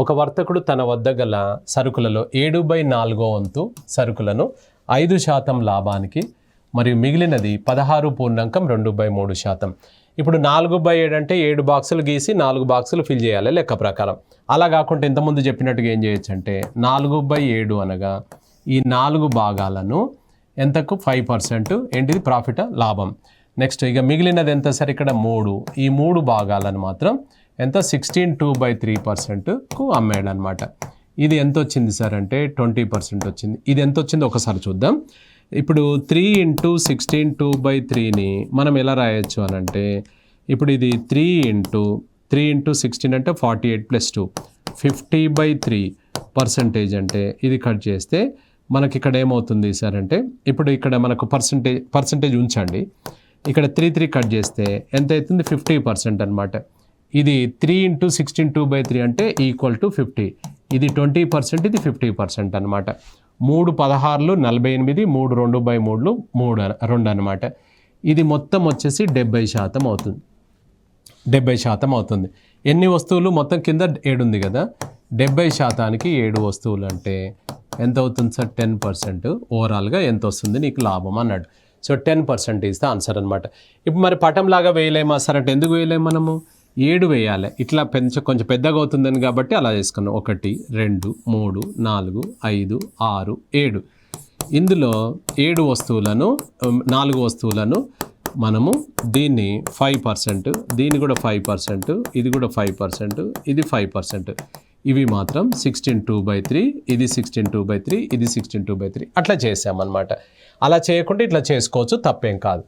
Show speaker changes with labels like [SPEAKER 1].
[SPEAKER 1] ఒక వర్తకుడు తన వద్ద గల సరుకులలో 7/4 వంతు సరుకులను 5% లాభానికి మరియు మిగిలినది 16.2/3%. ఇప్పుడు 4/7 అంటే 7 బాక్సులు గీసి 4 బాక్సులు ఫిల్ చేయాలి లెక్క ప్రకారం. అలా కాకుండా ఇంతకుముందు చెప్పినట్టుగా ఏం చేయొచ్చు అంటే 4/7 అనగా ఈ 4 భాగాలను ఎంతకు 5% ఏంటిది ప్రాఫిట్ లాభం. నెక్స్ట్ ఇక మిగిలినది ఎంత సార్ ఇక్కడ 3, ఈ 3 భాగాలను మాత్రం ఎంత 16/2/3%కు అమ్మాడు అనమాట. ఇది ఎంత వచ్చింది సార్ అంటే 20% వచ్చింది. ఇది ఎంత వచ్చిందో ఒకసారి చూద్దాం. ఇప్పుడు 3 × 16/2/3ని మనం ఎలా రాయొచ్చు అని అంటే ఇప్పుడు ఇది 3 × 16 అంటే 48 + 2 50/3% అంటే ఇది కట్ చేస్తే మనకి ఇక్కడ ఏమవుతుంది సార్ అంటే ఇప్పుడు ఇక్కడ మనకు పర్సంటేజ్ ఉంచండి. ఇక్కడ 3 కట్ చేస్తే ఎంత అవుతుంది 50% అనమాట. ఇది 3 × 16/2/3 అంటే = 50. ఇది 20%, ఇది 50% అనమాట. 3 16లు 48, 3 2/3 2 అనమాట. ఇది మొత్తం వచ్చేసి 70% అవుతుంది. 70% అవుతుంది. ఎన్ని వస్తువులు మొత్తం కింద 7 ఉంది కదా, 70%కి 7 వస్తువులు అంటే ఎంత అవుతుంది సార్ 10%. ఓవరాల్గా ఎంత వస్తుంది నీకు లాభం అన్నాడు. సో 10% ఈజ్ ద ఆన్సర్ అనమాట. ఇప్పుడు మరి పటంలాగా వేయలేమా సార్ అంటే ఎందుకు వేయలేము, మనము 7 వేయాలి. ఇట్లా కొంచెం పెద్దగా అవుతుందని కాబట్టి అలా చేసుకున్నాం. 1 2 3 4 5 6 7. ఇందులో 7 వస్తువులను 4 వస్తువులను మనము దీన్ని 5%, దీన్ని కూడా 5%, ఇది కూడా 5%, ఇది 5%. ఇవి మాత్రం 16/2/3, ఇది 16/2/3, ఇది 16/2/3 అట్లా చేసామన్నమాట. అలా చేయకుండా ఇట్లా చేసుకోవచ్చు, తప్పేం కాదు.